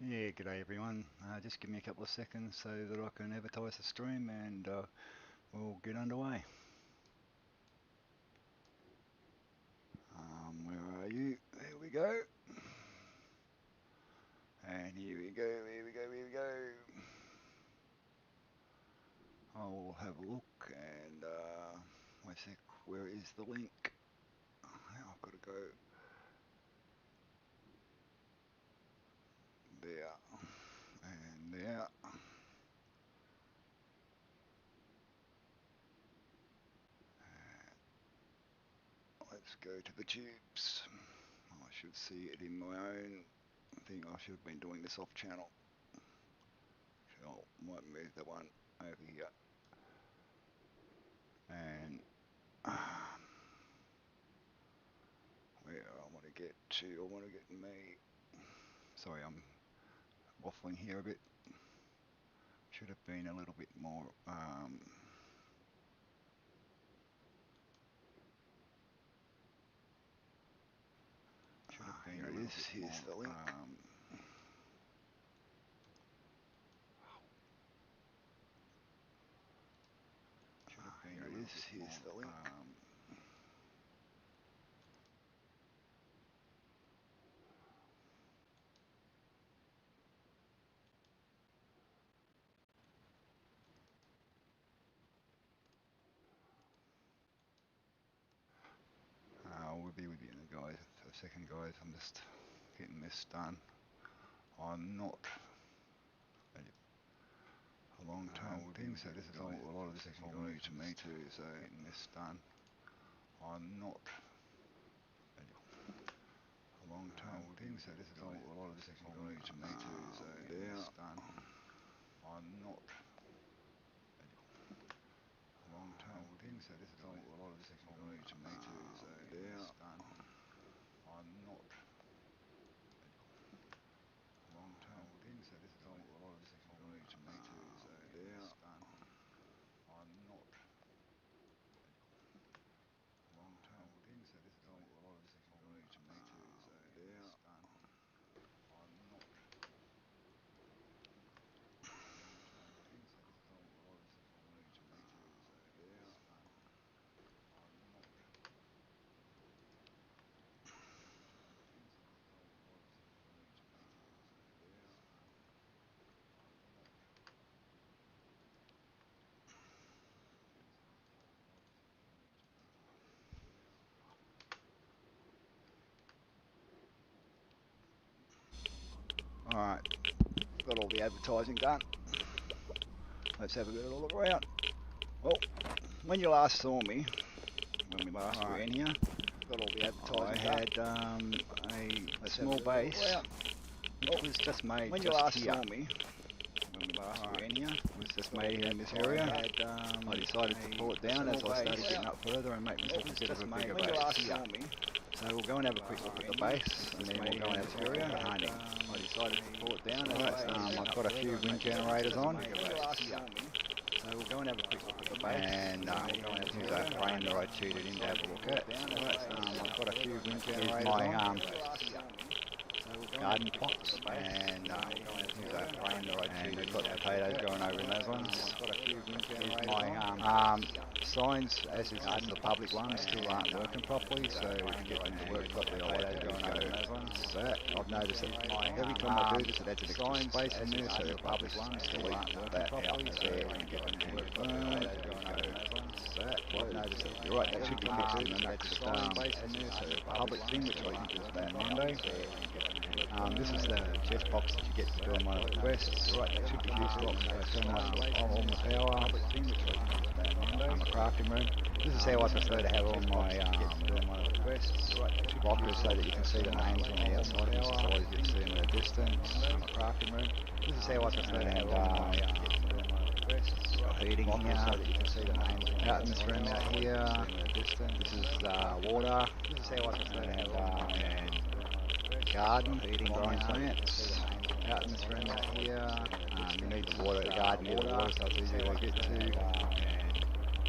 Yeah, g'day everyone. Just give me a couple of seconds so that I can advertise the stream and we'll get underway. Where are you? There we go. And here we go, here we go, here we go. I'll have a look and wait a sec, where is the link? Now I've got to go there and there. Let's go to the tubes. I should see it in my own thing. I should have been doing this off channel. So I might move the one over here. And where I want to get to, I want to get me. Sorry, I'm waffling here a bit. Should have been a little bit more. Should have been. Here it is. Here's the link. Should have been. Here it is. Here's the link. We'll be with you in a second, guys. I'm just getting this done. I'm not a long-term thing, so this is a lot of this is all new to me too. So getting this done. I'm not a long-term thing, so this is a lot of this is all new to me too. So getting this done. I'm not a long-term thing, so this is a lot of this is all new to me too. So getting this done. I'm not a long-term thing, so this is a lot of this is all new to me too. So getting this done. I'm not a long-term thing, so this is a lot of this is all new to me too. So getting this done. I'm not long-term thing, so this is a lot of this is all new to me too. So getting this done. I'm not Alright, got all the advertising done. Let's have a bit of a look around. Well, when you last saw me, when we last were in here, got all the advertising I had a small base, which was just made when you last saw me, when we last were in here, was just made in this area. I decided to pull it down as I started getting up further and make myself a bit of a bigger base here. So we'll go and have a quick look at the base, and then we'll go and have a area hunting. I decided to pull it down. I've got a few wind generators on. So we'll go and have a quick look at the base, and here's that frame that I cheated in to have a look at. I've got a few wind generators on. Garden plots, and here's that frame that I cheated. We've got potatoes going over in those ones. Here's my signs, as is the public ones, still aren't working properly, so to get them to work properly, I like to go over those ones. So I've noticed that every time I do this, it adds an extra space in there, so the public ones still aren't working properly, so to get them to work properly, I like to go over those ones. So I've noticed that, you're right, that should be fixed in the next space in there, so the public thing, which I think was about Monday. This is the chest box that you get for doing one of the quests. Right, that should be fused box for turning on the power. A crafting room. This is how I prefer to have all my doing one of the quests. Blockers so that you can see the names on the outside. This is always you can see them at a distance. A crafting room. This is how I prefer to have all my heating here, so that you can see the names out in this room out here. This is water. This is how I prefer to have all my garden, feeding growing plants out in this room out here. You need the water, the garden near the water, so it's easy to get to.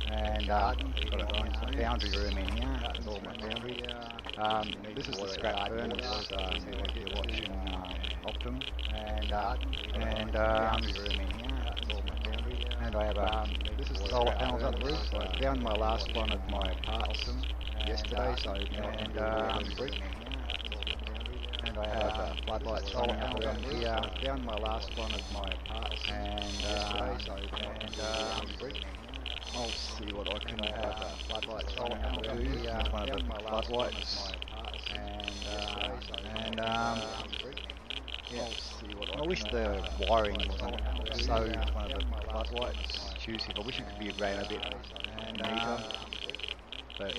And got a foundry room in here, that's all my foundry. This is the scrap furnace, you're watching Optimum. and and I have this is the solar panels up the roof. So I found my last one of my parts yesterday, so and I have floodlights solar panels up here. I found my last one of my parts yesterday, so I'll see what I can floodlights solar panels up here. That's one of the floodlights, and yeah. I wish the wiring wasn't so one of the floodlights choosy. I wish it could be ran a bit neater, but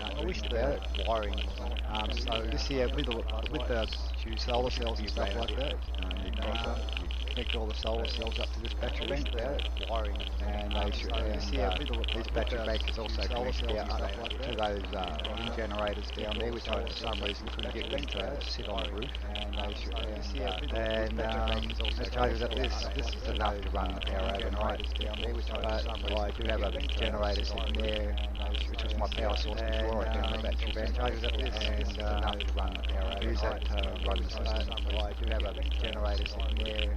I wish the wiring wasn't so this year with the solar cells and stuff like that. You connect all the solar cells up to this battery bank. Wiring and they should. This year this battery bank is also connected out to those wind generators down there, which I for some reason couldn't get them to sit on the roof. And as charges at this is enough to run the power overnight. But I do have a generator sitting there, which was my power source before I found the battery bank. Charges at this is enough to run the power overnight. Use that to run the system. I do have a generator sitting there,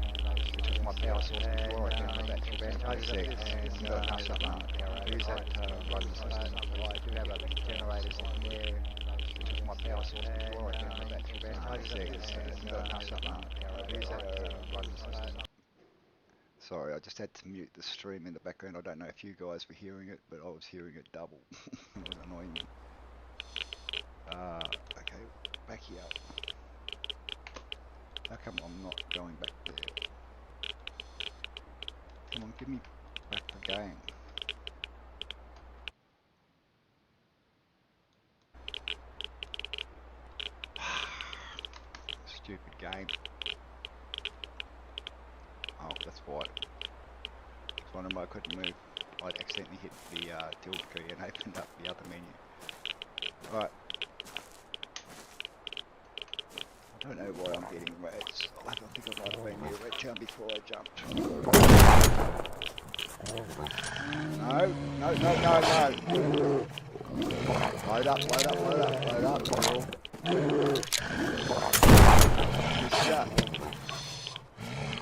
which was my power source before I found the battery bank. Charges at this is got enough to run the power overnight. Use that to run the system. I do have a generator sitting there, which was my power source before I found the battery bank. Charges at this is got enough to run the power overnight. Use that to run the system. Sorry, I just had to mute the stream in the background. I don't know if you guys were hearing it, but I was hearing it double. It was annoying me. Okay, back here. How come I'm not going back there? Come on, give me back the game. Stupid game. Oh, that's why. I was wondering why I couldn't move. I'd accidentally hit the tilde key and opened up the other menu. Right. I don't know why I'm getting reds. I think I might have been near red town before I jumped. No. Load up.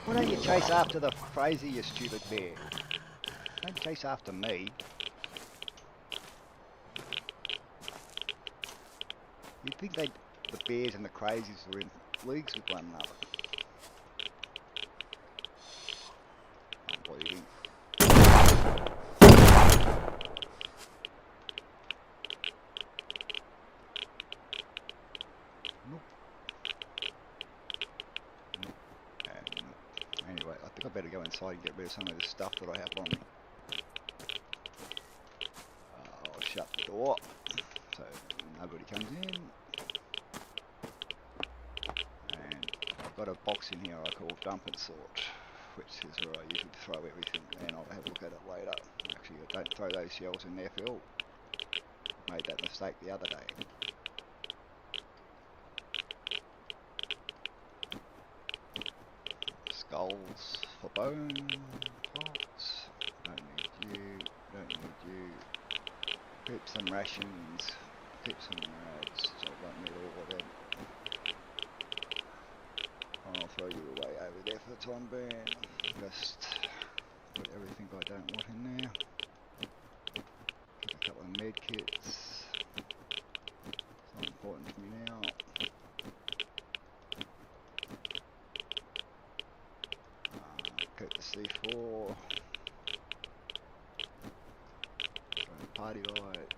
Why don't you chase after the Fraser, you stupid bear? Don't chase after me. You'd think the bears and the crazies were in leagues with one another. I'm bleeding. Nope. Anyway, I think I better go inside and get rid of some of this stuff that I have on me. I'll shut the door so nobody comes in. And I've got a box in here I call dump and sort, which is where I usually throw everything, and I'll have a look at it later. Actually, don't throw those shells in there, Phil. Made that mistake the other day. Skulls for bone pots. Don't need you. Keep some rations. Keep some rads, so I don't need all of them. I'll throw you away over there for the time being. Just put everything I don't want in there. Keep a couple of med kits. It's not important to me now. Keep the C4. Party light.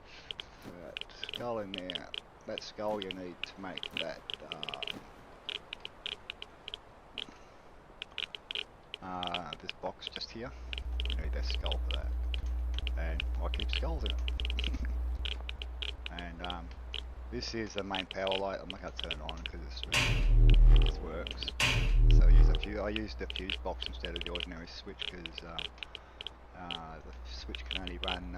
That skull in there. That skull you need to make that this box just here. You need that skull for that. And I keep skulls in it. And this is the main power light. I'm not going to turn it on because it just works. So I used the fuse box instead of the ordinary switch because the switch can only run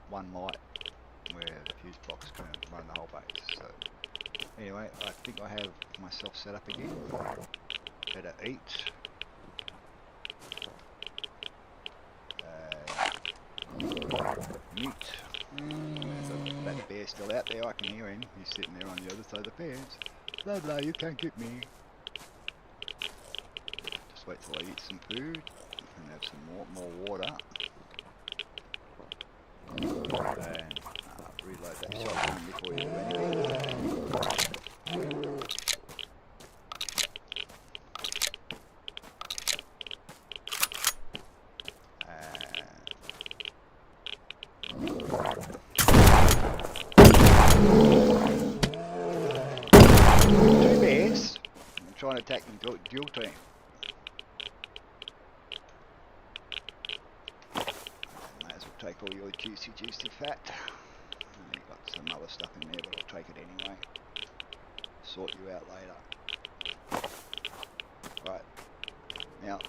one light, where the fuse box can run the whole base. So anyway, I think I have myself set up again. Better eat. Meat. That bear's still out there, I can hear him. He's sitting there on the other side of the fence. Blah blah, you can't get me. Just wait till I eat some food and have some more water. And reload that shotgun before you do anything. Two bears. I'm trying to attack the dual team. May as well take all your juicy fat. You've got some other stuff in there, but I'll take it anyway. Sort you out later. Right. Now.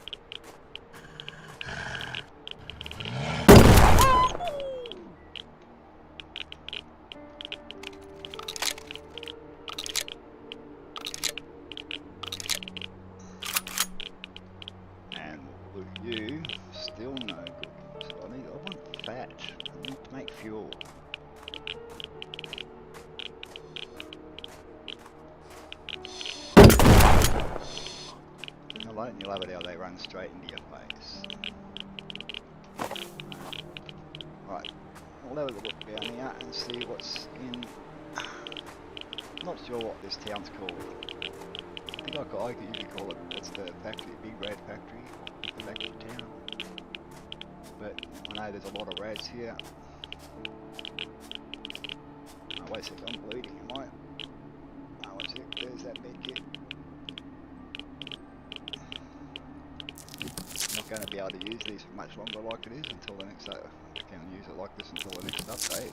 And we'll loot you. Still no good. So I want fat. I need to make fuel. And you'll love it how they run straight into your face. Right, we'll have a look down here and see what's in. Not sure what this town's called. I think I could usually call it, it's the factory, big red factory, the factory town. But I know there's a lot of rats here. Oh, wait a sec, I'm bleeding, am I? Oh, wait a sec, there's that med kit. Not going to be able to use these for much longer like it is until the next, I can't use it like this until the next update.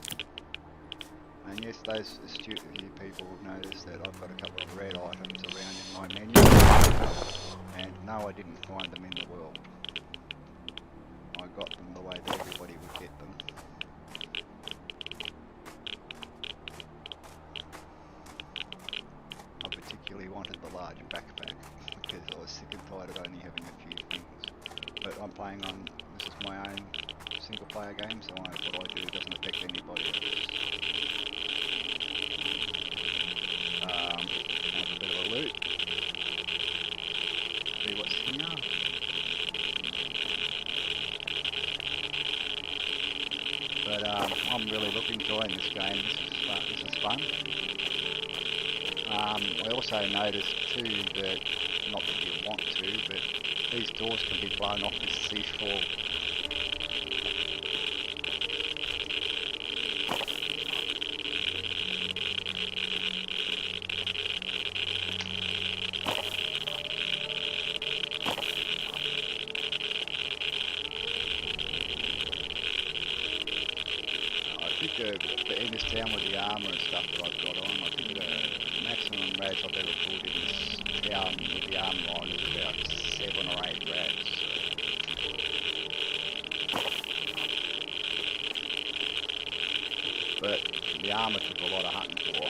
And yes, those astute of you people have noticed that I've got a couple of red items around in my menu. And no, I didn't find them in the world. I got them the way that everybody would get them. I particularly wanted the large backpack because I was sick and tired of only having a few things. But I'm playing on, this is my own single player game, so what I do doesn't affect anybody else. Have a bit of a loot. See what's here. But I'm really enjoying this game. This is fun. I also noticed too that, not that you want to, but these doors can be blown off with C4. I think in this town with the armour and stuff that I've got on, I think the maximum rats I've ever pulled in this town with the armour on is about 7 or 8 rats. But the armour took a lot of hunting for.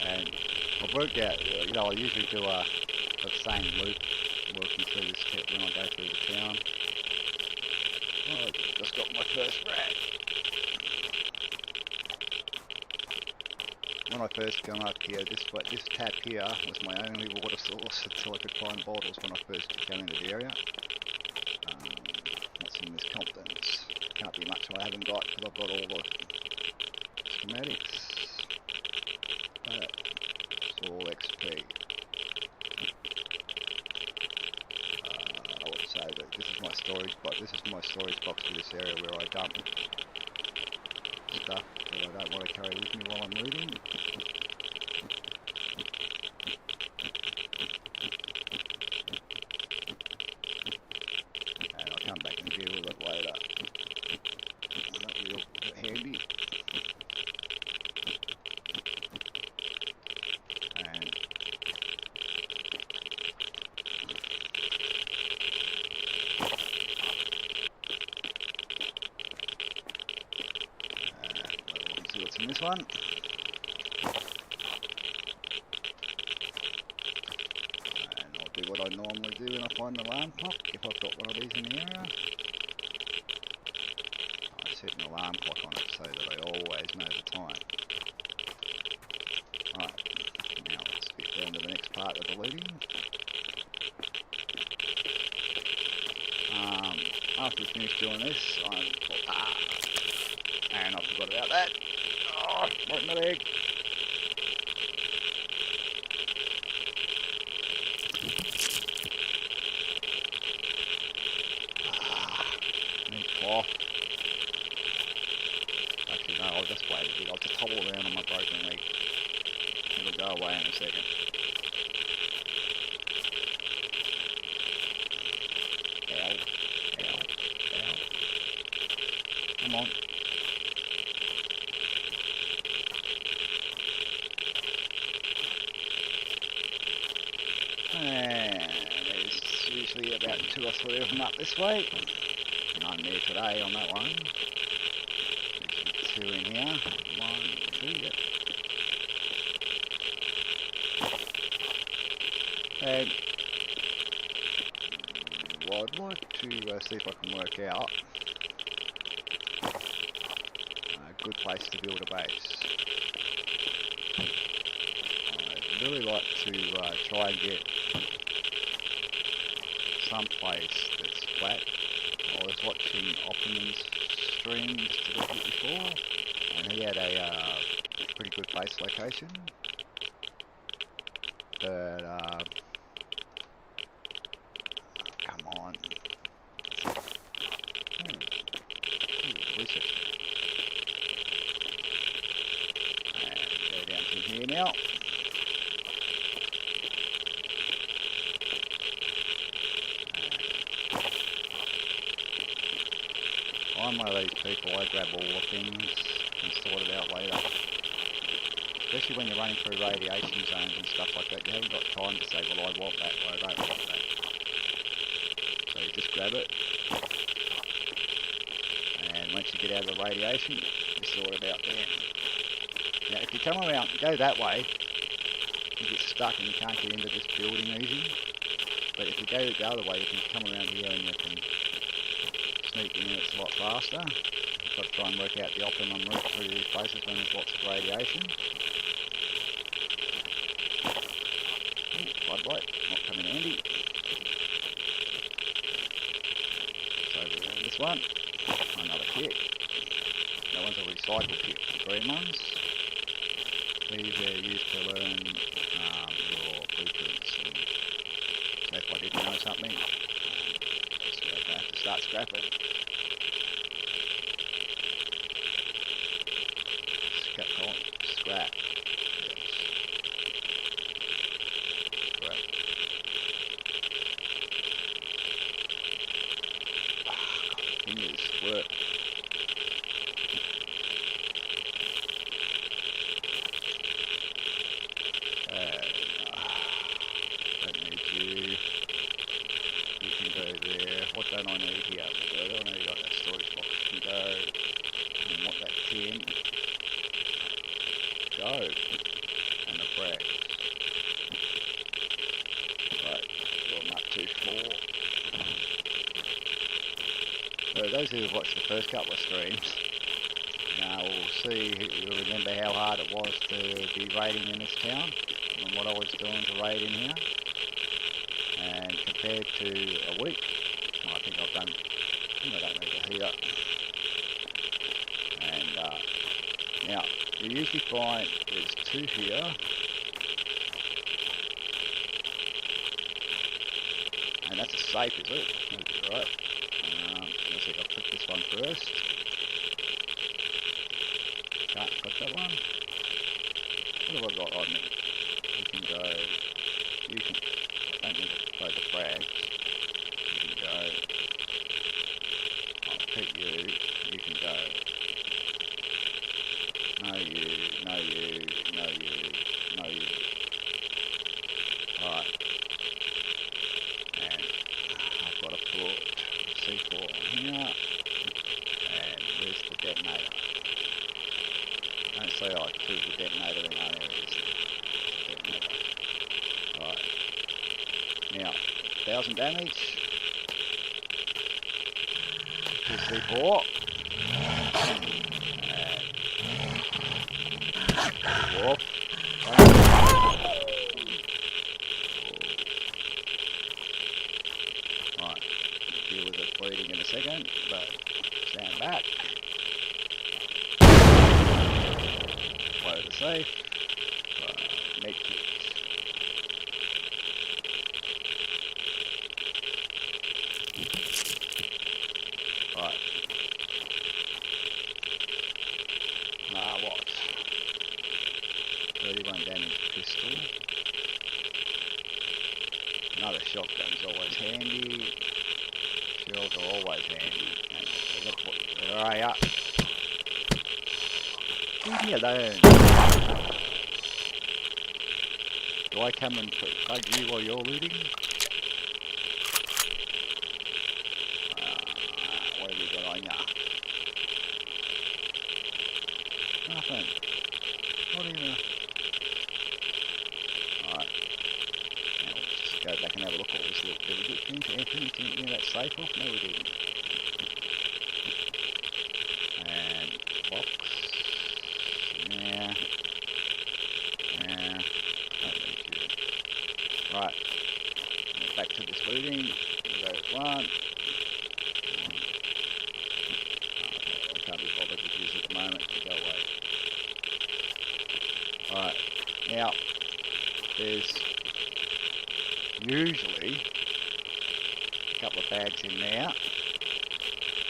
And I've worked out, I usually do the same loop working through this when I go through the town. Oh, I just got my first rat. When I first come up here, this tap here was my only water source until I could find bottles when I first came into the area. What's in this contents? Can't be much I haven't got because I've got all the schematics. But it's all XP. I would say that this is my storage box. This is my storage box for this area where I dump stuff that I don't want to carry with me while I'm looting. And I'll come back and deal with it later. That'll be real handy. And see what's in this one. And I'll do what I normally do when I find an alarm clock, if I've got one of these in the area. I set an alarm clock on it so that I always know the time. start the deleting. After we finish doing this, and I forgot about that. Oh, broke my leg. Need cloth. Actually, no, I'll just wait a bit. I'll just hobble around on my broken leg. It'll go away in a second. Ow. Ow. Ow. Come on. And there's usually about 2 or 3 of them up this way. None there today on that one. There's 2 in here. 1, 2, yep. And what I'd like to see if I can work out a good place to build a base. I'd really like to try and get some place that's flat. I was watching Optimum's stream just a little bit before, and he had a pretty good base location. But come on. Research. And go down to here now. I'm one of these people, I grab all the things and sort it out later. Especially when you're running through radiation zones and stuff like that, you haven't got time to say, well, I want that, or I don't want that. So you just grab it, and once you get out of the radiation, you sort it out there. Now if you come around, go that way, you get stuck and you can't get into this building easy. But if you go the other way, you can come around here and you can sneak in, it's a lot faster. You've got to try and work out the optimum route through these places when there's lots of radiation. Floodlight, not coming handy. So over this one, another kit. That one's a recycle kit, the green ones. These are used to learn your blueprints. And so if I didn't know something, so I have to start scrapping. Scrap. Work. Don't need you. You can go there. What don't I need here? I don't need like that storage box. You can go and want that tin. Go. And the frag. Right. Well, not too full. So those who have watched the first couple of streams will see, you'll remember how hard it was to be raiding in this town and what I was doing to raid in here. And compared to a week, I think I don't need a heater. And now, you usually find there's 2 here. And that's a safe, is it? Right. Let's see if I click this one first. Can't click that one. What have I got on me? You can go, I don't need to play the frags. You can go, I'll pick you, you can go. No you, no you, no you, no you. Alright. And I've got to put C4 on here, and where's the detonator? Don't say I threw the detonator in there, it's the detonator. Right, now 1000 damage to C4, and 4. second, but stand back. Play the safe. Make it. Right. What? 31 damage pistol. Another shotgun's always handy. Shells are always handy. Where are ya? Leave me alone. Do I come and bug you while you're looting? What have we got on ya? Nothing. Not even. Alright. Now let's just go back and have a look at all this. Did we get anything in that safe off? No, we didn't. And box. Yeah. Yeah. Right. Back to this looting. We'll go one. I can't be bothered with this at the moment. Go away. Alright. Now, there's usually a couple of bags in there.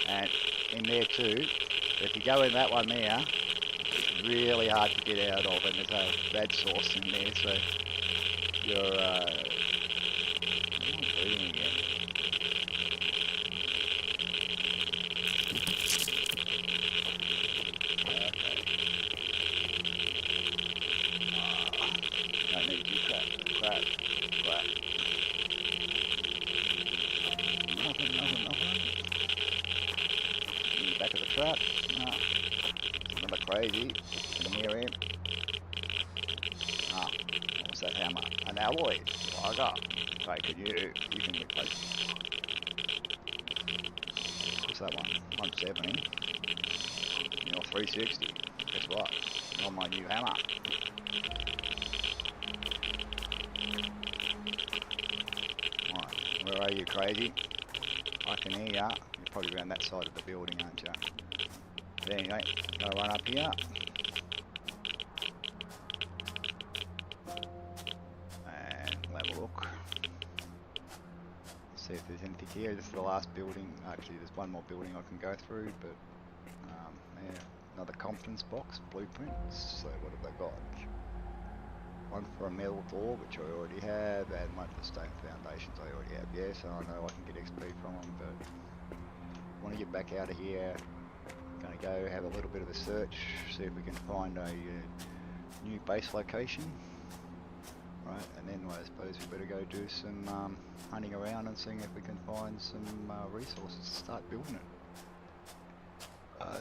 And in there too. But if you go in that one there, it's really hard to get out of, and there's a red sauce in there, so you're bleeding again. Okay. Don't need to do crap. Nothing. In the back of the truck. No. Remember crazy. Near him. What was that hammer? An alloy. Bugger. Taking you can replace. What's that one? 170. You're 360. Guess what? You're my new hammer. Right. Where are you, crazy? I can hear ya. You're probably around that side of the building, aren't you? But anyway, gotta run up here. And we'll have a look. See if there's anything here. This is the last building. Actually, there's one more building I can go through, but yeah, another confidence box, blueprints. So what have they got? One for a metal door, which I already have, and one for stone foundations I already have. Yeah, so I know I can get XP from them, but I want to get back out of here. Going to go have a little bit of a search, see if we can find a new base location. Right, and then I suppose we better go do some hunting around and seeing if we can find some resources to start building it.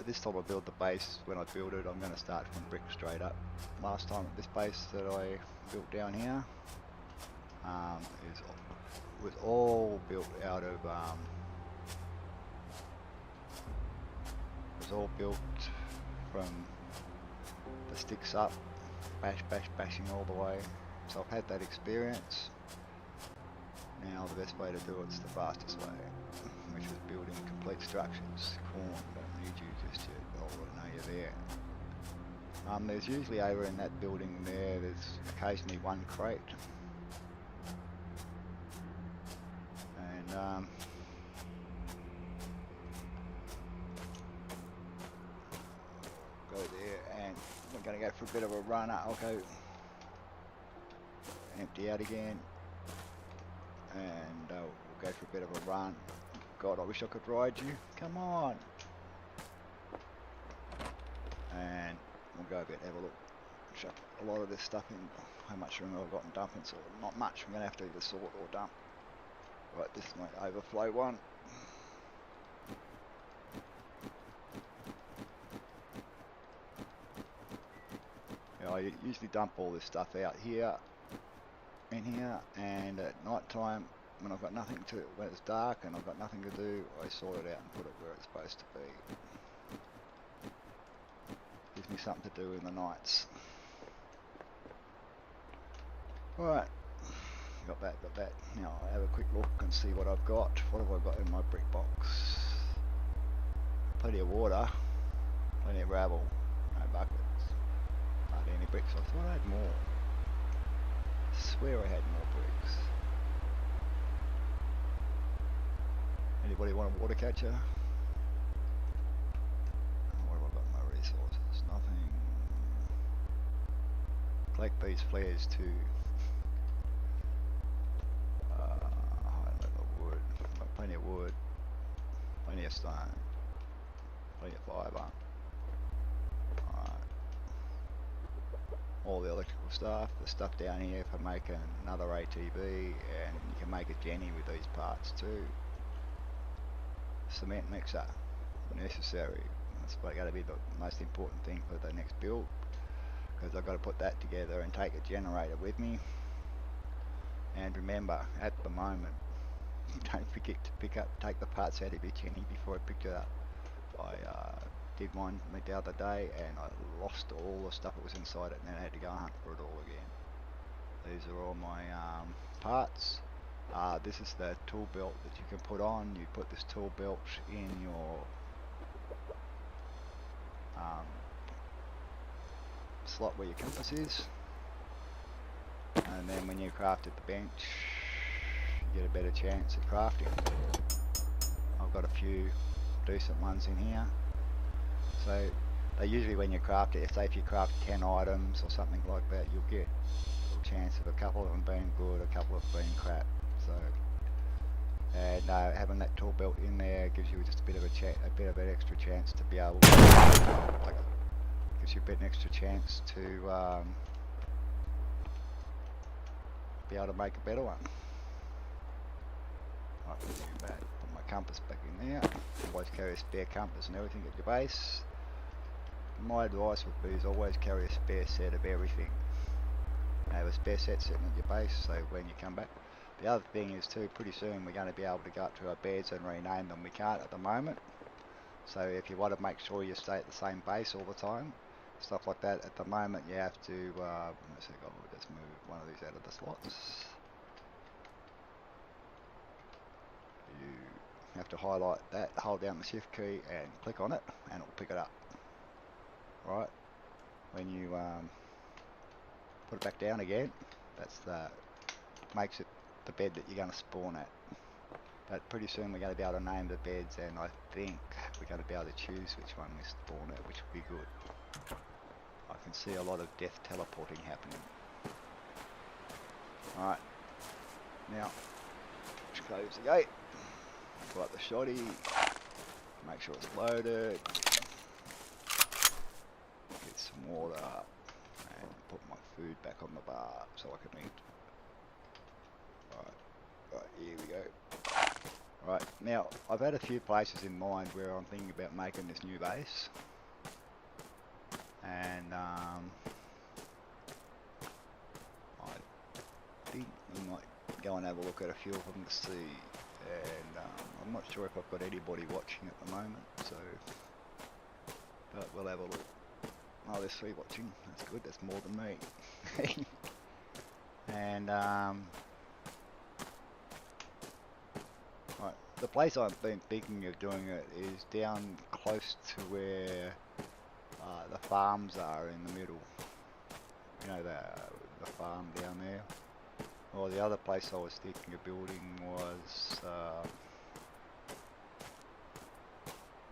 This time I build the base. When I build it, I'm going to start from brick straight up. Last time at this base that I built down here was all built out of was all built from the sticks up, bashing all the way. So I've had that experience. Now the best way to do it's the fastest way, which is building complete structures. Corn, don't need you just yet. Oh, I know you're there. There's usually over in that building there's occasionally one crate. And go there, and we're going to go for a bit of a run. I'll go empty out again, and we'll go for a bit of a run. God, I wish I could ride you. Come on. And we'll go a bit, have a look. Chuck a lot of this stuff in. How much room I've got in dumping, so not much. I'm going to have to either sort or dump. Right, this is my overflow one. Yeah, I usually dump all this stuff out here, in here, and at night time, when I've got nothing to, when it's dark and I've got nothing to do, I sort it out and put it where it's supposed to be. Gives me something to do in the nights. Alright, got that. Now I'll have a quick look and see what I've got. What have I got in my brick box? plenty of water, plenty of gravel, no buckets, hardly any bricks. I thought I had more. I swear I had more bricks. Anybody want a water catcher? What have I got in my resources? Nothing. Collect these flares too. High level wood. Got plenty of wood. Plenty of stone. Plenty of fibre. Alright. All the electrical stuff. The stuff down here for making another ATV, and you can make a Jenny with these parts too. Cement mixer. Necessary. That's going to be the most important thing for the next build, because I've got to put that together and take a generator with me. And remember, at the moment, don't forget to take the parts out of your Jenny before I picked it up. I did one the other day and I lost all the stuff that was inside it, and then I had to go hunt for it all again. These are all my parts. This is the tool belt that you can put on. You put this tool belt in your slot where your compass is, and then when you craft at the bench, you get a better chance at crafting. I've got a few decent ones in here. So they usually, when you craft it, say if you craft 10 items or something like that, you'll get a chance of a couple of them being good, a couple of being crap. So, and having that tool belt in there gives you just a bit of an extra chance to be able to, gives you a bit an extra chance to be able to make a better one. Right, put my compass back in there. Always carry a spare compass and everything at your base. My advice would be is always carry a spare set of everything. Have a spare set sitting at your base, so when you come back. The other thing is too, pretty soon we're going to be able to go up to our beds and rename them. We can't at the moment. So if you want to make sure you stay at the same base all the time, stuff like that, at the moment you have to, let's move one of these out of the slots. You have to highlight that, hold down the shift key and click on it, and it'll pick it up. Right, when you put it back down again, that's makes it the bed that you're going to spawn at. But pretty soon we're going to be able to name the beds, and I think we're going to be able to choose which one we spawn at, which will be good. I can see a lot of death teleporting happening. Alright, now just close the gate, pull up the shoddy, make sure it's loaded, get some water, and put my food back on the bar so I can eat. Right, here we go. Right, now I've had a few places in mind where I'm thinking about making this new base, and I think we might go and have a look at a few of them to see, and I'm not sure if I've got anybody watching at the moment, so, but we'll have a look. Oh, there's 3 watching, that's good, that's more than me. And right, the place I've been thinking of doing it is down close to where the farms are in the middle. You know, the farm down there. Or the other place I was thinking of building was,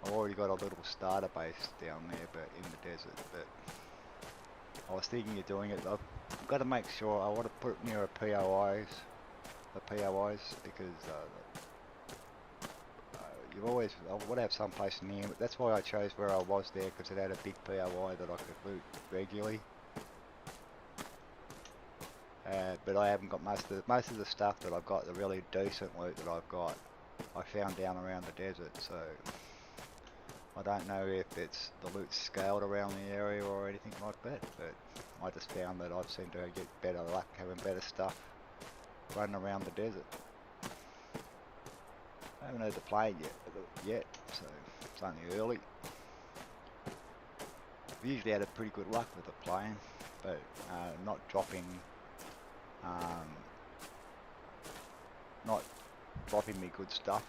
I've already got a little starter base down there, but in the desert. But I was thinking of doing it. I've got to make sure I want to put it near the POIs, because I want to have some place near. But that's why I chose where I was there, because it had a big POI that I could loot regularly. But I haven't got most of the stuff that I've got, the really decent loot that I've got, I found down around the desert. So I don't know if it's the loot scaled around the area or anything like that, but I just found that I seem to get better luck having better stuff running around the desert. I haven't heard the plane yet, so it's only early. We usually had a pretty good luck with the plane, but not dropping me good stuff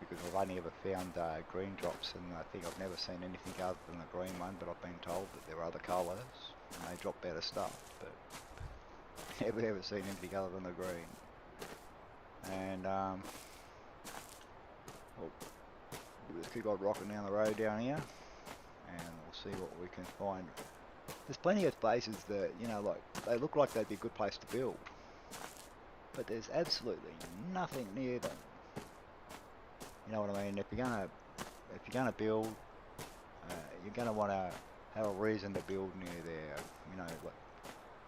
because I've only ever found green drops, and I think I've never seen anything other than the green one, but I've been told that there are other colours and they drop better stuff, but never ever seen anything other than the green. And we'll just keep on rocking down the road down here, and we'll see what we can find. There's plenty of places that, you know, like, they look like they'd be a good place to build, but there's absolutely nothing near them. You know what I mean? If you're gonna build, you're gonna want to have a reason to build near there. You know, like,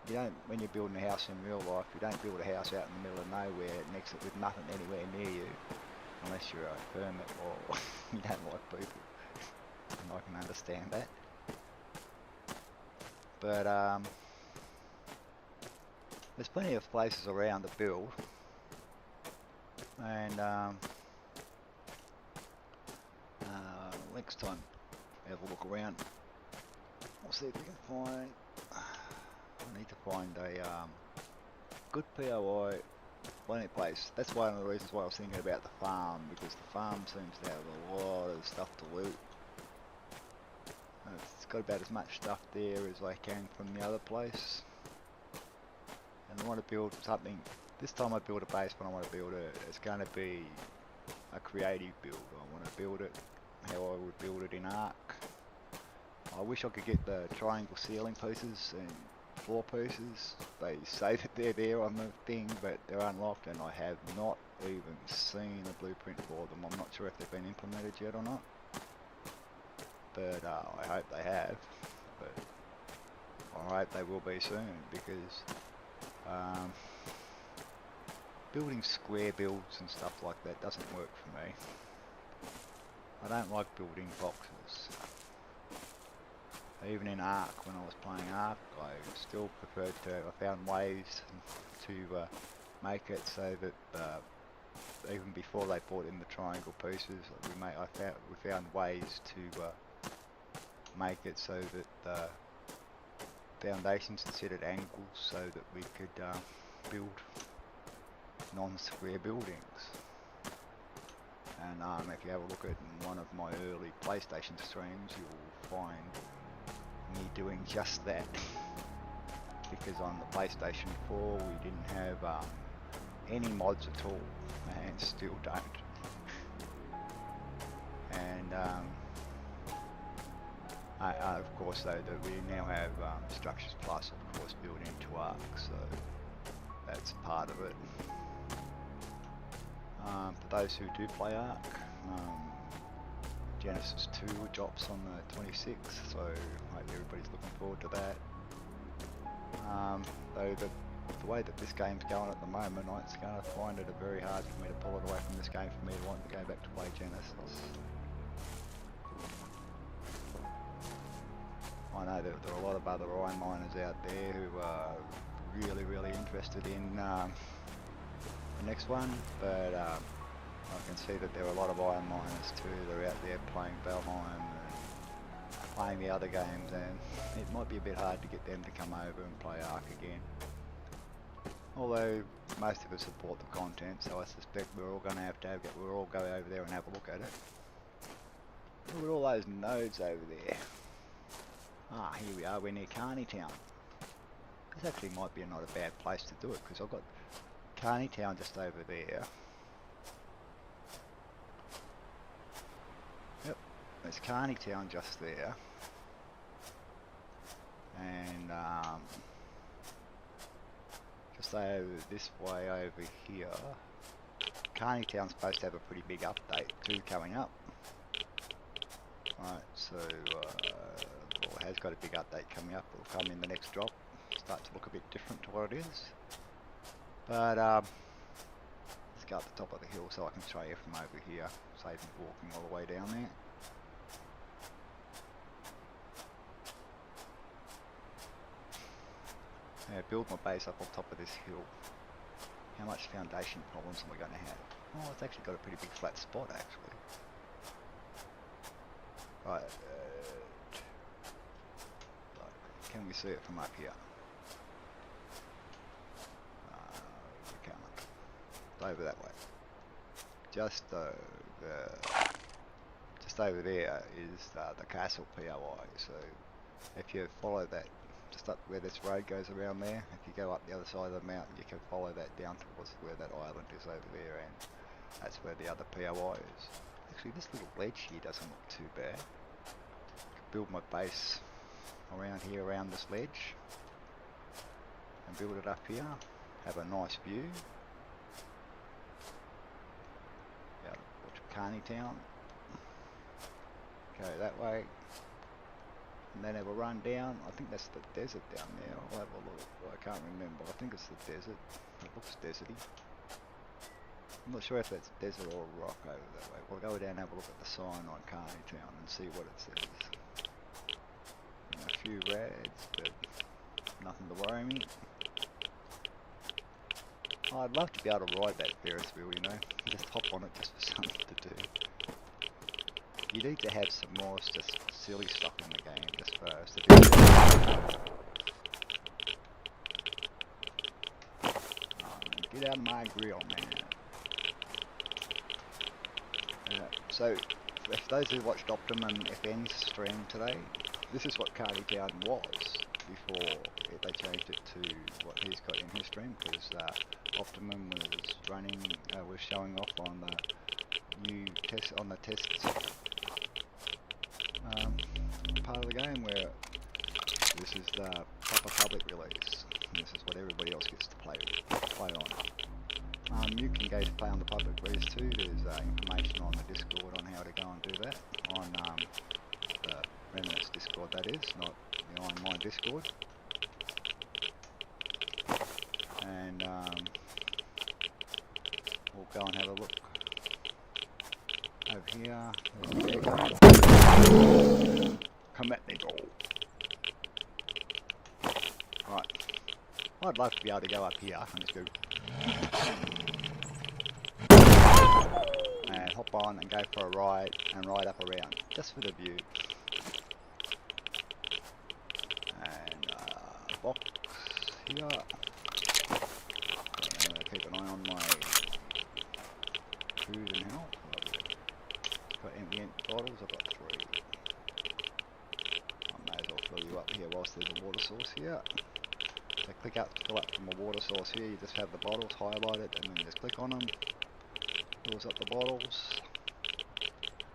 you don't, when you're building a house in real life, you don't build a house out in the middle of nowhere next with nothing anywhere near you, unless you're a hermit or you don't like people. And I can understand that. But there's plenty of places around to build, and next time have a look around. We'll see if we can find. I need to find a good POI plenty place. That's one of the reasons why I was thinking about the farm, because the farm seems to have a lot of stuff to loot. It's got about as much stuff there as I can from the other place. And I want to build something. This time I build a base, when I want to build it, it's going to be a creative build. I want to build it how I would build it in Ark. I wish I could get the triangle ceiling pieces and floor pieces. They say that they're there on the thing, but they're unlocked, and I have not even seen a blueprint for them. I'm not sure if they've been implemented yet or not, but I hope they have. But I hope they will be soon, because building square builds and stuff like that doesn't work for me. I don't like building boxes. Even in Ark, when I was playing Ark, I still preferred to, I found ways to make it so that even before they brought in the triangle pieces, we found ways to make it so that the foundations are set at angles, so that we could build non-square buildings. And if you have a look at one of my early PlayStation streams, you'll find me doing just that. Because on the PlayStation 4 we didn't have any mods at all, and still don't. And of course, though, that we now have Structures Plus, of course, built into Ark, so that's part of it. For those who do play Ark, Genesis 2 drops on the 26th, so I hope everybody's looking forward to that. Though the way that this game's going at the moment, it's going to find it very hard for me to pull it away from this game for me to want to go back to play Genesis. I know that there are a lot of other iron miners out there who are really, really interested in the next one, but I can see that there are a lot of iron miners too that are out there playing Valheim and playing the other games, and it might be a bit hard to get them to come over and play Ark again. Although most of us support the content, so I suspect we're all going to have we'll all go over there and have a look at it. Look at all those nodes over there. Ah, here we are, we're near Carney Town. This actually might be not a bad place to do it, because I've got Carney Town just over there. Yep, there's Carney Town just there. And just over this way over here, Carney Town's supposed to have a pretty big update too coming up. Right, so well, it has got a big update coming up. It'll come in the next drop. Start to look a bit different to what it is. But let's go up the top of the hill so I can show you from over here, save me walking all the way down there. Yeah, build my base up on top of this hill. How much foundation problems am I going to have? Oh, it's actually got a pretty big flat spot actually. Right, can we see it from up here? We can't. Over that way. Just over just over there is the castle POI. So if you follow that, just up where this road goes around there, if you go up the other side of the mountain, you can follow that down towards where that island is over there, and that's where the other POI is. Actually, this little ledge here doesn't look too bad. I could build my base around here, around this ledge, and build it up here. Have a nice view. Yeah, watch Carney Town. Go that way. And then have a run down. I think that's the desert down there. I'll have a look. I can't remember. I think it's the desert. It looks deserty. I'm not sure if that's desert or rock over that way. We'll go down and have a look at the sign on Carney Town and see what it says. And a few rads, but nothing to worry me. I'd love to be able to ride that Ferris wheel, you know. Just hop on it just for something to do. You need to have some more just silly stuff in the game just for us to do. Get out of my grill, man. So, if those who watched Optimum FN's stream today, this is what Carney Town was before they changed it to what he's got in his stream, because Optimum was showing off on the new test, on the tests part of the game, where this is the proper public release, and this is what everybody else gets to play on. You can go to play on the public release too. There's information on the Discord on how to go and do that, on the Remnants Discord, that is, not the online Discord. And we'll go and have a look over here. Come at me, ball. Right. I'd love to be able to go up here and just go and hop on and go for a ride and ride up around, just for the view. And box here. Keep an eye on my food and health. Got empty bottles, I've got 3. I may as well fill you up here whilst there's a water source here. So click up to fill up from a water source here, you just have the bottles highlighted and then just click on them. Fills up the bottles.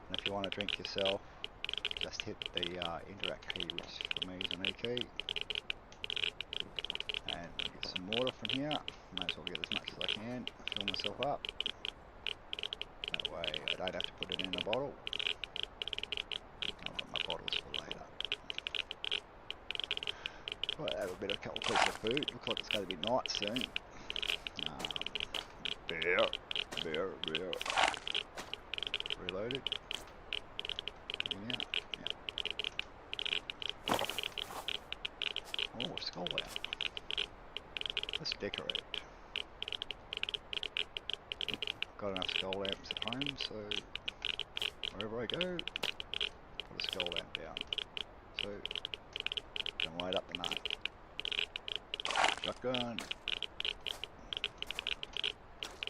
And if you want to drink yourself, just hit the interact key, which for me is an E key. And get some water from here. Might as well get as much as I can, fill myself up. That way I don't have to put it in a bottle. I'll put my bottles for later. Right, have a bit of a couple pieces of food. Looks like it's going to be night soon. Bear. Reloaded. Yeah. Oh, a skull lamp. Let's decorate. Got enough skull lamps at home, so wherever I go, put a skull lamp down. So, can light up the night. Shotgun.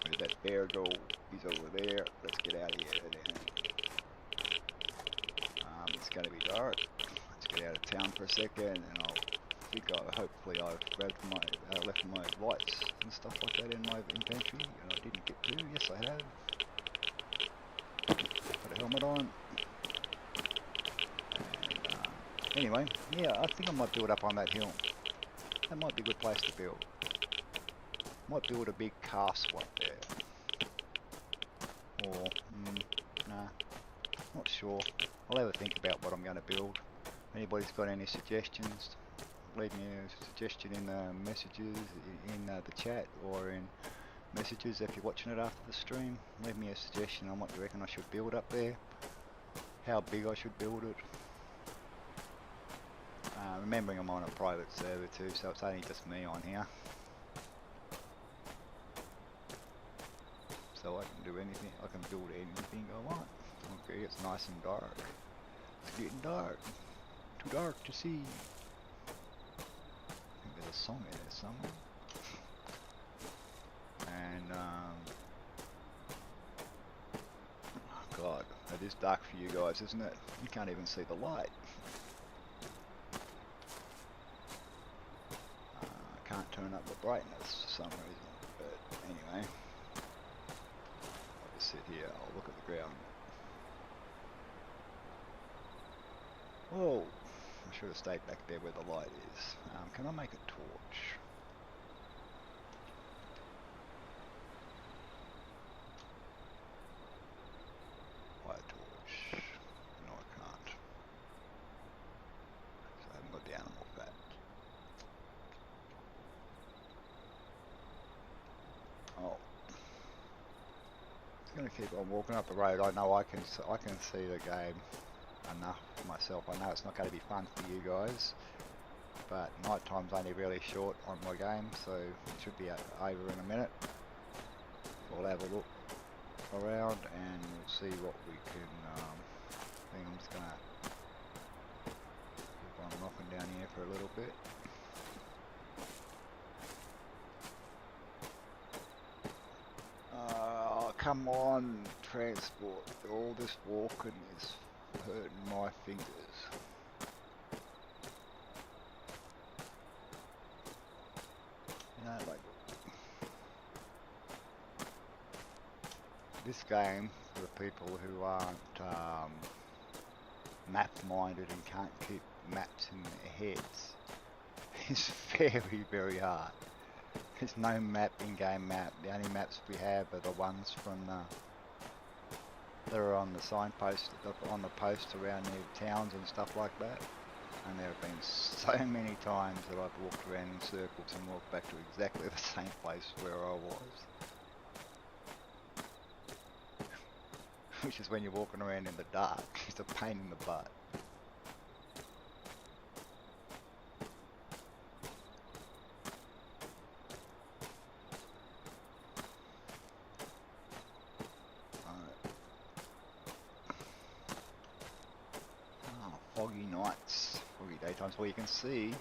Where'd that bear go? He's over there. Let's get out of here then. It's gonna be dark. Let's get out of town for a second, and hopefully I've left my lights and stuff like that in my inventory, and I didn't get to. Yes, I have. Put a helmet on. And, anyway, yeah, I think I might build up on that hill. That might be a good place to build. Might build a big castle up there. Or, nah, not sure. I'll have a think about what I'm going to build. If anybody's got any suggestions, leave me a suggestion in the messages, in the chat, or in messages if you're watching it after the stream. Leave me a suggestion on what you reckon I should build up there, how big I should build it. Remembering I'm on a private server too, so it's only just me on here. So I can do anything, I can build anything I want. Okay, it's nice and dark. It's getting dark. Too dark to see. I think there's a song in there somewhere. And God, it is dark for you guys, isn't it? You can't even see the light. I can't turn up the brightness for some reason, but anyway. I'll just sit here, I'll look at the ground. Whoa! I should have stayed back there where the light is. Can I make a torch? Fire torch. No, I can't. So I haven't got the animal fat. Oh. I'm gonna keep on walking up the road. I know I can see the game enough myself. I know it's not going to be fun for you guys, but night time's only really short on my game, so it should be over in a minute. We'll have a look around and we'll see what we can. I think I'm just gonna keep on knocking down here for a little bit. Come on, transport. All this walking is hurting my fingers. You know, like this game, for the people who aren't map-minded and can't keep maps in their heads, is very, very hard. There's no map, in-game map. The only maps we have are the ones from that are on the signpost, on the posts around near towns and stuff like that. And there have been so many times that I've walked around in circles and walked back to exactly the same place where I was. Which is when you're walking around in the dark. It's a pain in the butt. Foggy nights, foggy daytimes. Well, you can see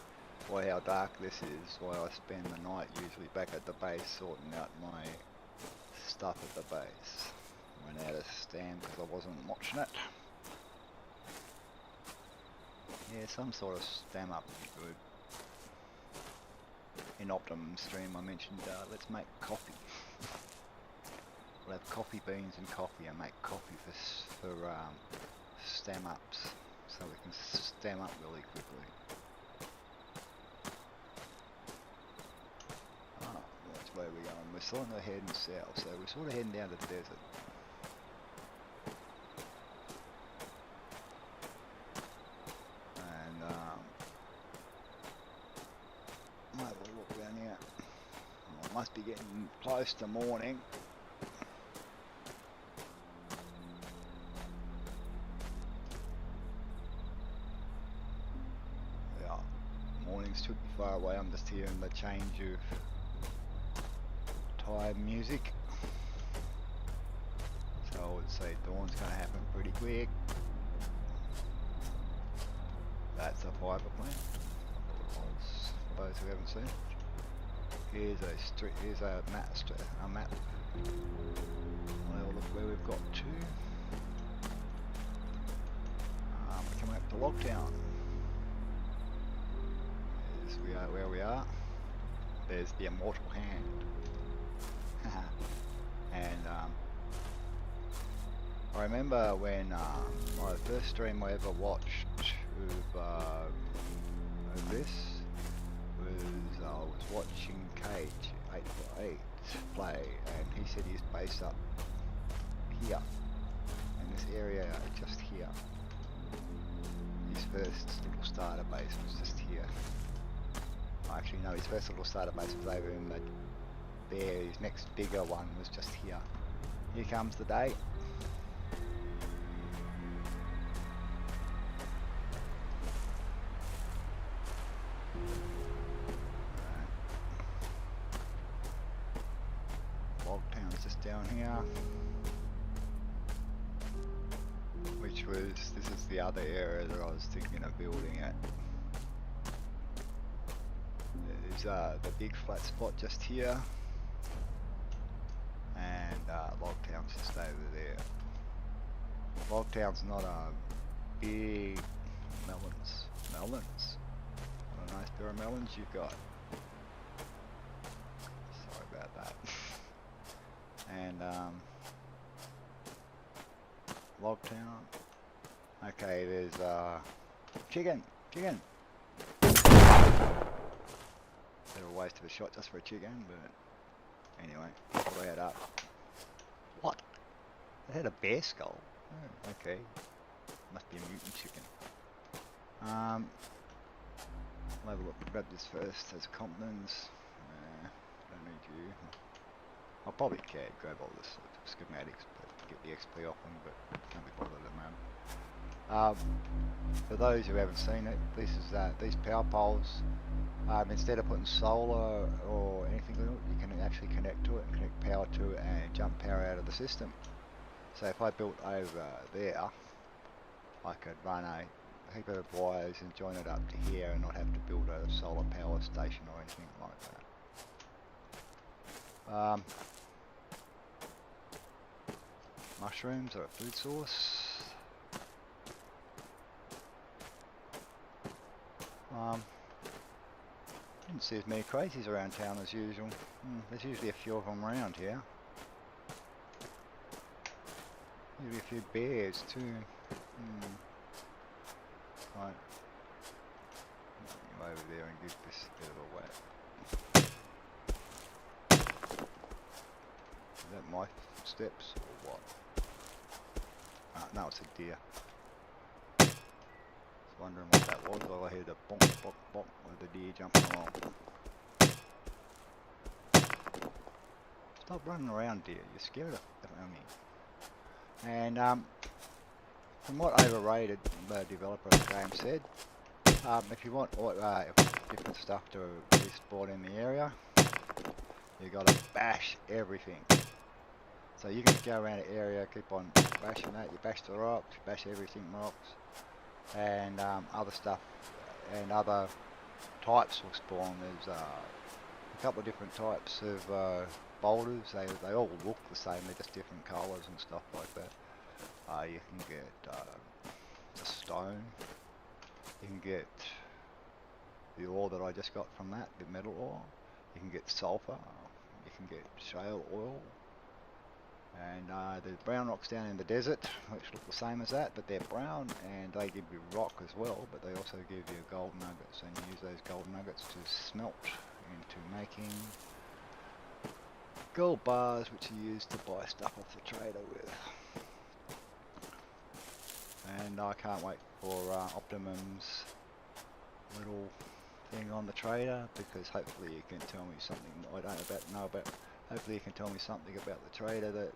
by how dark this is why I spend the night usually back at the base sorting out my stuff at the base. Went out of stand because I wasn't watching it. Yeah, some sort of stam up would be good. In Optimum stream I mentioned let's make coffee. We'll have coffee beans and coffee and make coffee for stam ups. So we can stem up really quickly. Ah, that's where we're going. We're sort of heading south, so we're sort of heading down to the desert. And might have a look down here. Oh, it must be getting close to morning. Should be far away. I'm just hearing the change of time music, so I would say dawn's going to happen pretty quick. That's a fibre plant. For those who haven't seen it, here's a street. Here's a map. We'll look where we've got to. We're coming up to Lockdown. We are where we are. There's the immortal hand. And I remember when my first stream I ever watched of this was I was watching Cage 8x8 play, and he said he's based up here in this area, just here. His first little starter base was just here. Actually, no, his first little starter base was over in there. His next bigger one was just here. Here comes the day. Logtown's just down here. This is the other area that I was thinking of building at. There's the big flat spot just here, and Logtown's just over there. Logtown's not a big melons. Melons. What a nice pair of melons you've got. Sorry about that. And Logtown. Okay, there's chicken. Bit of a waste of a shot just for a chicken, but anyway, pull that up. What? It had a bear skull. Oh, okay. Must be a mutant chicken. I'll have a look. Grab this first as competence. Don't need you. I'll probably grab all this schematics, but get the XP off them, but can't be bothered at the moment. For those who haven't seen it, this is these power poles. Instead of putting solar or anything like it, you can actually connect to it and connect power to it and jump power out of the system. So if I built over there, I could run a heap of wires and join it up to here and not have to build a solar power station or anything like that. Mushrooms are a food source. Didn't see as many crazies around town as usual. There's usually a few of them around here. Usually a few bears too. Right. Go over there and give this a bit of a whack. Is that my steps or what? No, it's a deer. Wondering what that was. All I heard a bonk, bonk, bonk with the deer jumping along. Stop running around, deer. You're scared of me. And from what overrated the developer of the game said, if you want different stuff to respawn in the area, you got to bash everything. So you can go around the area, keep on bashing that. You bash the rocks, you bash everything rocks. And other stuff and other types will spawn. There's a couple of different types of boulders. They all look the same, they're just different colours and stuff like that. You can get the stone, you can get the ore that I just got from that, the metal ore, you can get sulphur, you can get shale oil. And there's brown rocks down in the desert, which look the same as that, but they're brown, and they give you rock as well, but they also give you gold nuggets, and you use those gold nuggets to smelt into making gold bars, which are used to buy stuff off the trader with. And I can't wait for Optimum's little thing on the trader, because hopefully you can tell me something I don't know about. Hopefully you can tell me something about the trader that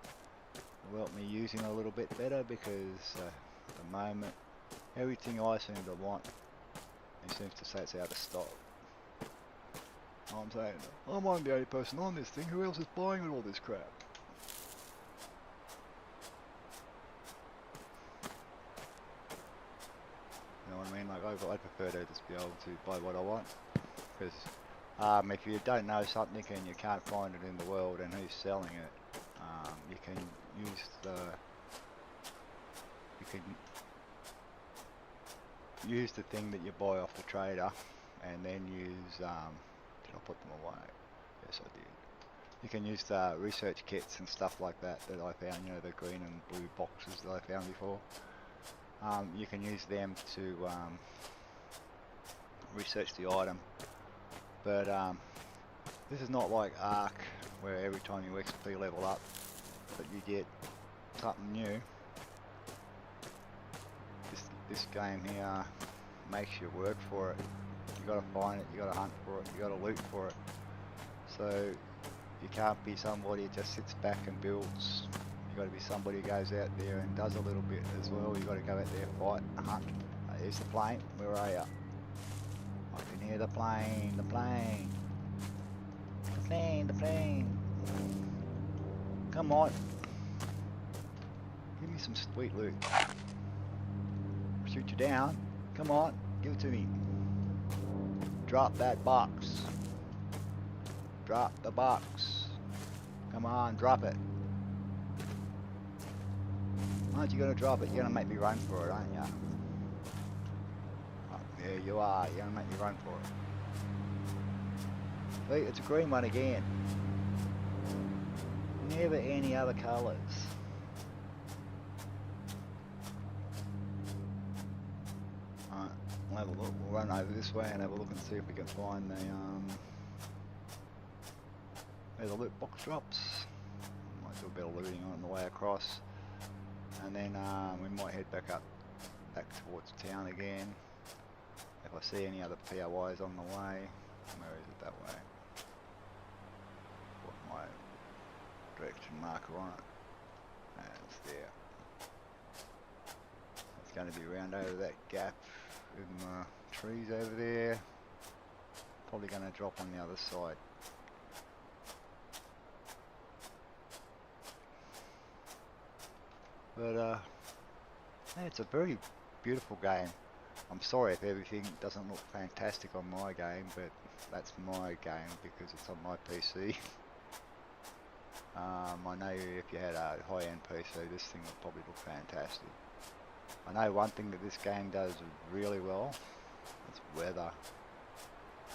will help me using a little bit better, because at the moment everything I seem to want, he seems to say it's out of stock. I'm saying, I'm the only person on this thing, who else is buying all this crap? You know what I mean? Like, I'd prefer to just be able to buy what I want, because if you don't know something and you can't find it in the world and who's selling it, you can use the thing that you buy off the trader, and then use did I put them away? Yes, I did. You can use the research kits and stuff like that I found, you know, the green and blue boxes that I found before. You can use them to research the item. But this is not like Ark, where every time you XP level up, that you get something new. This game here makes you work for it. You gotta find it, you gotta hunt for it, you gotta loot for it. So you can't be somebody who just sits back and builds. You gotta be somebody who goes out there and does a little bit as well. You gotta go out there, fight, hunt. Here's the plane. Where are you? I can hear the plane, the plane. The plane, the plane. Come on. Give me some sweet loot. Shoot you down. Come on, give it to me. Drop that box. Drop the box. Come on, drop it. Aren't you gonna drop it? You're gonna make me run for it, aren't you? Oh, yeah, you are. You're gonna make me run for it. See, it's a green one again. Never any other colours. Alright, we'll have a look. We'll run over this way and have a look and see if we can find the where the loot box drops. Might do a bit of looting on the way across, and then we might head back towards town again. If I see any other POIs on the way. Where is it? That way. Put my direction marker on it. And it's there. It's going to be around over that gap in the trees over there. Probably going to drop on the other side. But yeah, it's a very beautiful game. I'm sorry if everything doesn't look fantastic on my game, but that's my game because it's on my PC. I know if you had a high-end PC, this thing would probably look fantastic. I know one thing that this game does really well is weather.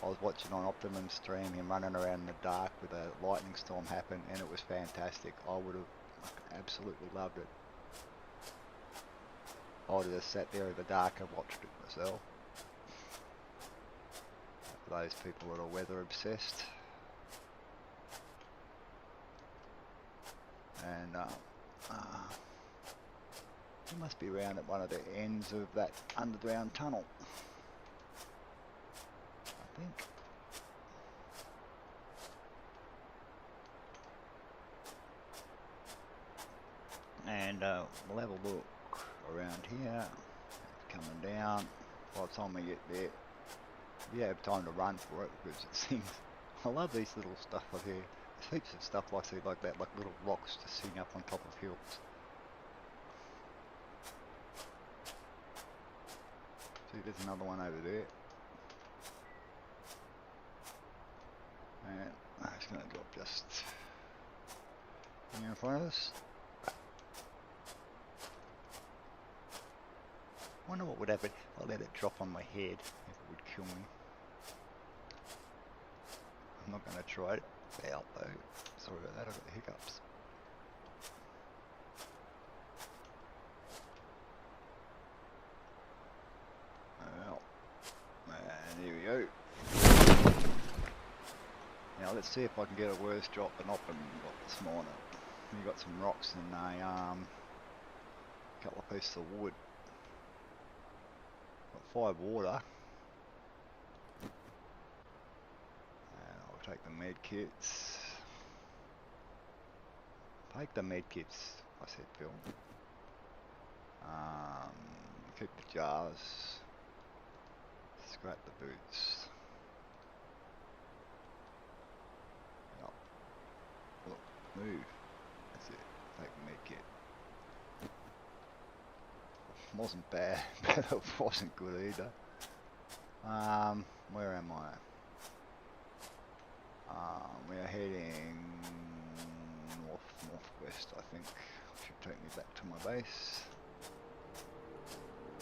I was watching on Optimum's stream him running around in the dark with a lightning storm happen, and it was fantastic. I would have absolutely loved it. I would have just sat there in the dark and watched it myself. For those people that are weather obsessed. And it must be around at one of the ends of that underground tunnel, I think. And we'll have a look around here, coming down. By the time we get there, we have time to run for it because it seems. I love these little stuff up here. There's heaps of stuff like that, like little rocks just sitting up on top of hills. See, there's another one over there. And it's going to drop just in front of us. I wonder what would happen if I let it drop on my head, if it would kill me. I'm not going to try it out though. Sorry about that, I've got the hiccups. Well, and here we go. Now let's see if I can get a worse drop than Optimum got this morning. We got some rocks and a couple of pieces of wood. Got 5 water. And I'll take the med kits. Take the med kits, I said Phil. Keep the jars. Scrap the boots. Yep. Look, move. That's it. Take the med kit. Wasn't bad, but it wasn't good either. Where am I? We are heading northwest, I think. Should take me back to my base.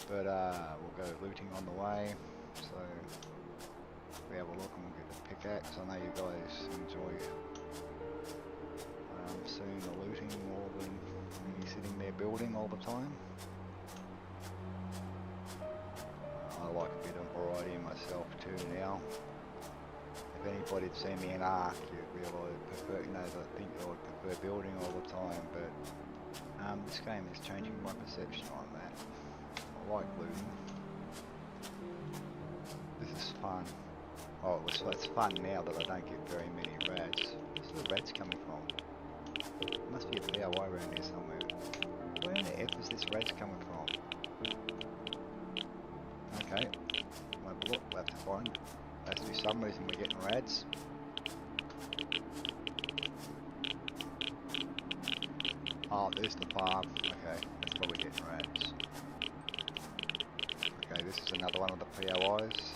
But we'll go looting on the way. So we have a look and we'll get the pickaxe. I know you guys enjoy seeing the looting more than me sitting there building all the time. I like a bit of variety myself too now. If anybody'd seen me in Ark, you'd realise, I think I would prefer building all the time, but this game is changing my perception on that. I like looting. This is fun. Oh, so it's fun now that I don't get very many rats. Where's the rats coming from? There must be a POI around here somewhere. Where in the F is this rats coming from? Okay, we'll have to find. There has to be some reason we're getting rads. Oh, there's the farm. Okay, that's probably getting rads. Okay, this is another one of the POIs.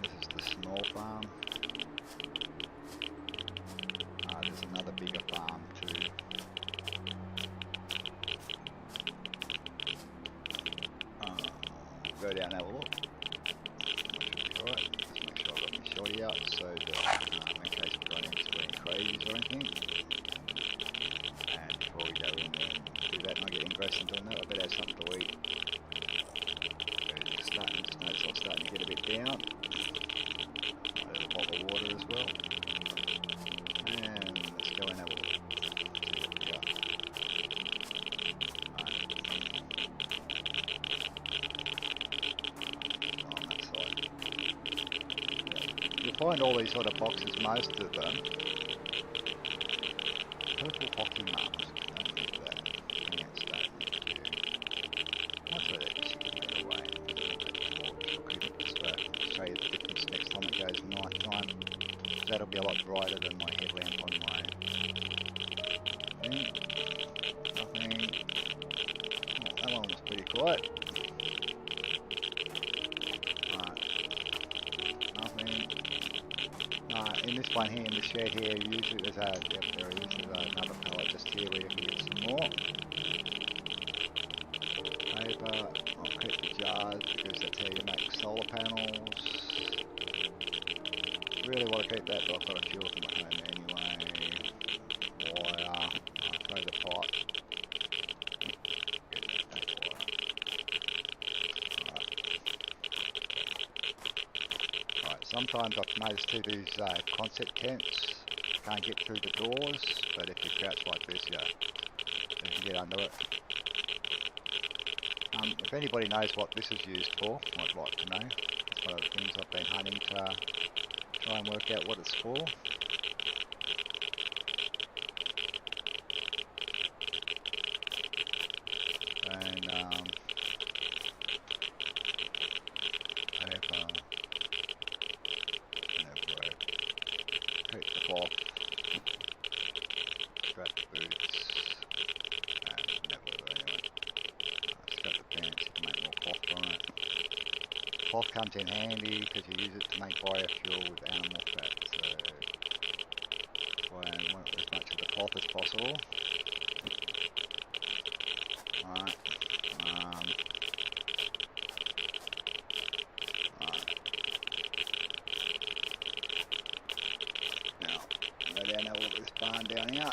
This is the small farm. There's another bigger farm too. out so that in case we run into any crazies or anything. And before we go in there and do that and I get engrossed in doing that, I better have something to eat. So just notice I'm starting to get a bit down. I have a bottle of water as well. And let's go and have a look. You'll find all these sort of boxes, most of them. Purple hockey mask. Don't need that. Can't start with you. I'll throw that chicken right away. Just show you the difference next time it goes night time. That'll be a lot brighter than my headlamp on my thing. Nothing. Oh, that one was pretty quiet. Nothing. In this one here, in the shed here, usually there's a, yep, there is, there's another pallet just here where you can get some more. Paper, I'll keep the jars because that's how you make solar panels. Really want to keep that, but I've got a few of them at home anyway. Wire, I'll throw the pot. Sometimes I've noticed too these concept tents can't get through the doors, but if you crouch like this, yeah, you can get under it. If anybody knows what this is used for, I'd like to know. It's one of the things I've been hunting to try and work out what it's for. And keep the cloth, strap the boots, and never anyway. Strap the pants, you can make more cloth from it. Cloth comes in handy because you use it to make biofuel with animal fat, so try and want as much of the cloth as possible. Alright. Go down and have a look at this barn down here.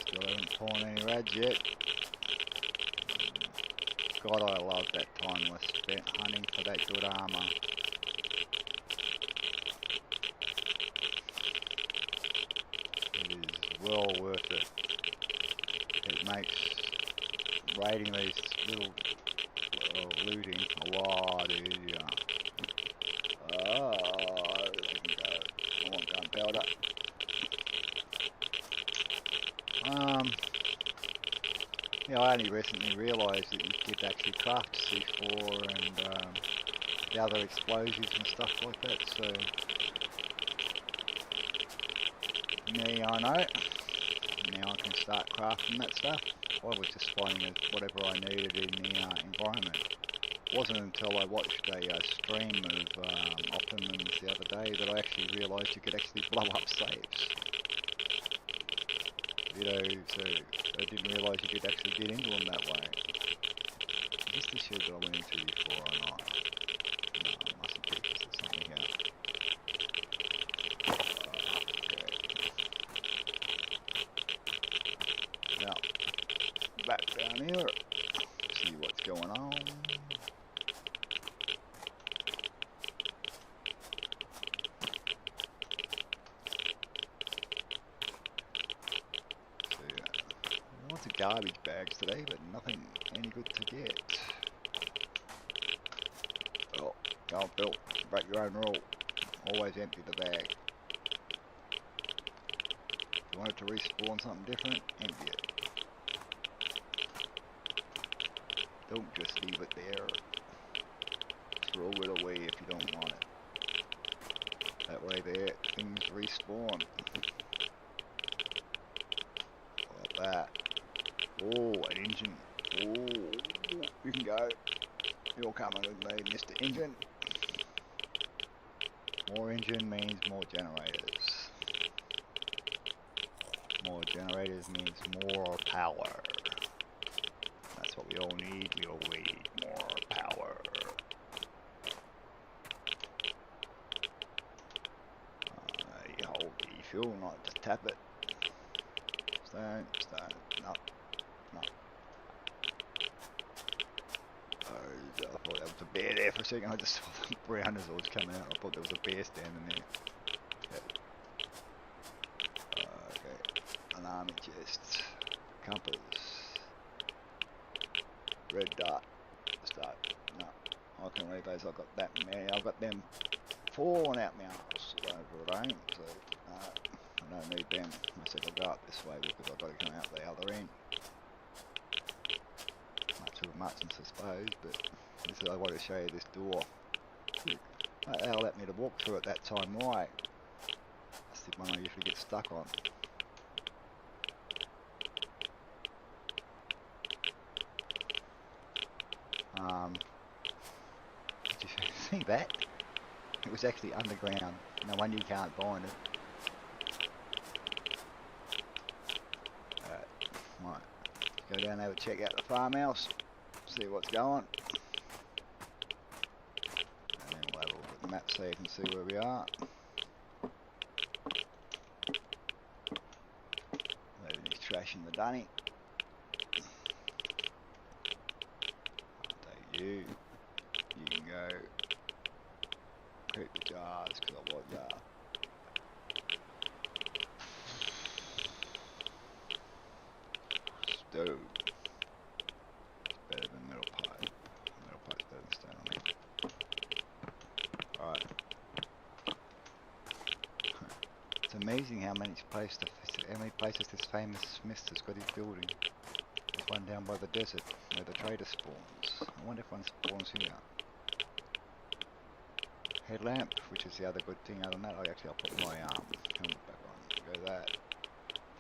Still haven't torn any rads yet. God, I love that time we spent hunting for that good armour. It is well worth it. It makes raiding these little looting a lot easier. Oh, they can go. I want gunpowder. Yeah, I only recently realised that you could actually craft C4 and the other explosives and stuff like that, so now I know. Now I can start crafting that stuff. I was just finding it whatever I needed in the environment. It wasn't until I watched a stream of Optimums the other day that I actually realised you could actually blow up safes. You know, so I didn't realise you could actually get into them that way. Is this the shed that I went into before or not? No, it mustn't be because there's something here. Okay. Now, back down here, see what's going on. Lots of garbage bags today, but nothing any good to get. Oh, go on, Bill. Break your own rule. Always empty the bag. If you want it to respawn something different, empty it. Don't just leave it there. Throw it away if you don't want it. That way there, things respawn. Like that. Oh, an engine. Oh, you can go. You're coming with me, Mr. Engine. More engine means more generators. More generators means more power. That's what we all need. We all need more Phill, not just tap it. Stone, no, no. Oh, I thought that was a bear there for a second. I just saw the brown as it was coming out. I thought there was a bear standing there. Yep. Okay, an army chest, compass, red dot, start. No, I can read those. I've got that many. I've got them falling out my arse over at home, so I don't need them. I said I'll go up this way because I've got to come out the other end. Much of a muchness, I suppose, but this is, I want to show you this door. They'll let me to walk through it that time, why? That's the one I usually get stuck on. Did you see that? It was actually underground. No wonder you can't find it. Right. Go down there and check out the farmhouse. See what's going. And then we'll have a look at the map so you can see where we are. Leaving his trash in the dunny. I'll take you. You can go. Keep the jars because I want jar. Stove. It's better than metal pipe. Metal pipe's better than stone, I mean. Alright. It's amazing how many places this famous Smith has got his building. There's one down by the desert where the trader spawns. I wonder if one spawns here. Headlamp, which is the other good thing. Other than that, I'll put my helmet back on. Go that.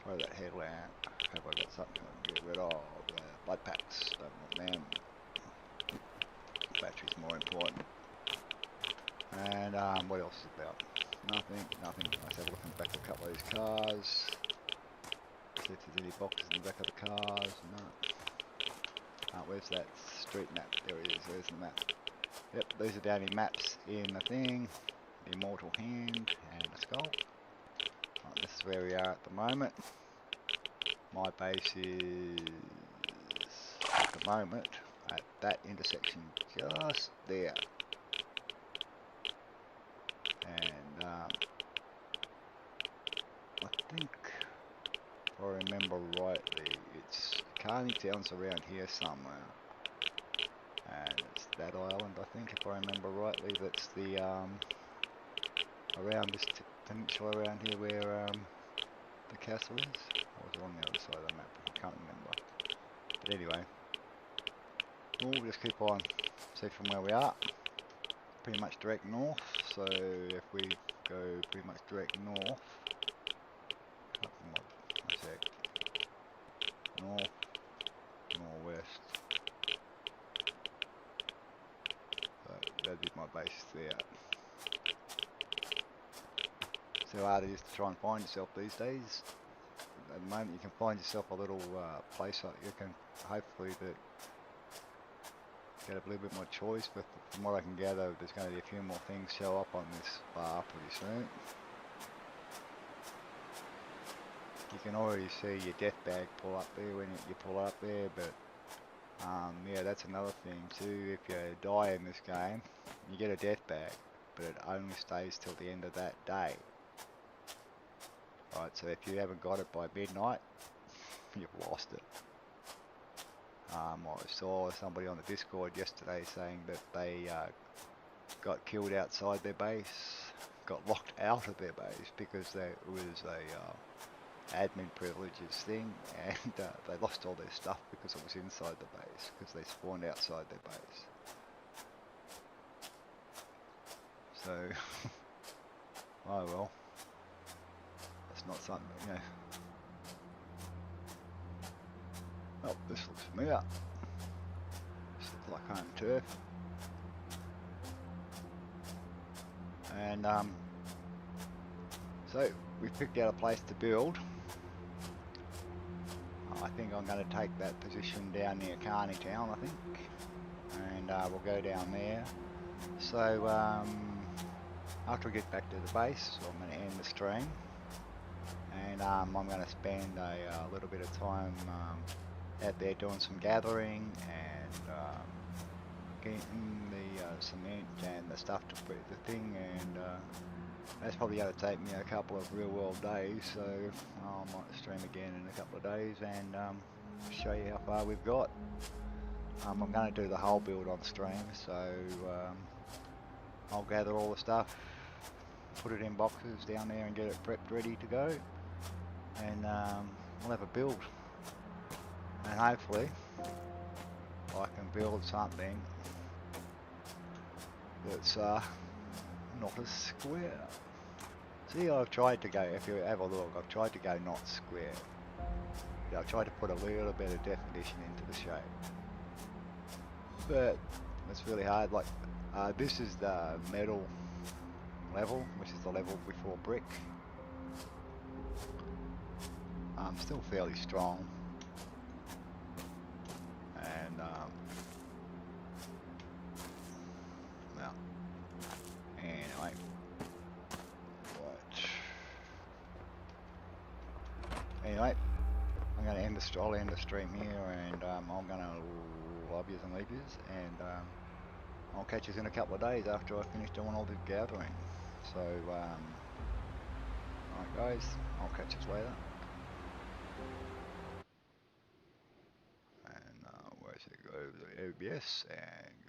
Throw that headlamp. Have I got something I can get rid of? Blood packs. Don't want them. Battery's more important. And what else is about? Nothing. Let's have a look in the back of a couple of these cars. See if there's any boxes in the back of the cars. No. Where's that street map? There it is. There's the map. Yep, these are the only maps in the thing. The Immortal Hand and the Skull. Right, this is where we are at the moment. My base is at the moment at that intersection just there. And I think, if I remember rightly, it's Carney Town's around here somewhere. And it's that island, I think, if I remember rightly. That's the around this peninsula around here where the castle is. Or was it on the other side of the map? I can't remember. But anyway, we'll just keep on. See from where we are. Pretty much direct north. So if we go pretty much direct north, north, northwest. That'd be my base there. So hard it is to try and find yourself these days. At the moment you can find yourself a little place that you can hopefully get a little bit more choice, but from what I can gather there's going to be a few more things show up on this bar pretty soon. You can already see your death bag pull up there when you pull up there, but yeah, that's another thing too. If you die in this game, you get a death bag, but it only stays till the end of that day. Right, so if you haven't got it by midnight, you've lost it. I saw somebody on the Discord yesterday saying that they got killed outside their base, got locked out of their base because it was a admin privileges thing, and they lost all their stuff because it was inside the base, because they spawned outside their base. So, oh well, that's not something, you know. Oh, this looks familiar. This looks like home turf. And so we've picked out a place to build. I think I'm going to take that position down near Carney Town, I think, and we'll go down there. So after we get back to the base, so I'm going to end the stream, and I'm going to spend a little bit of time out there doing some gathering and getting the cement and the stuff to put the thing, and that's probably going to take me a couple of real world days, so I might stream again in a couple of days and show you how far we've got. I'm going to do the whole build on stream, so I'll gather all the stuff, put it in boxes down there and get it prepped ready to go, and we'll have a build, and hopefully I can build something that's not as square. See, I've tried to go, if you have a look, I've tried to go not square. Yeah, I've tried to put a little bit of definition into the shape, but it's really hard. Like this is the metal level, which is the level before brick. Still fairly strong, and well, anyway, anyway, I'm going to end the I'll end the stream here, and I'm going to love yous and leave yous, and I'll catch you in a couple of days after I finish doing all the gathering. So, alright guys, I'll catch you later. And where's it go? The OBS, and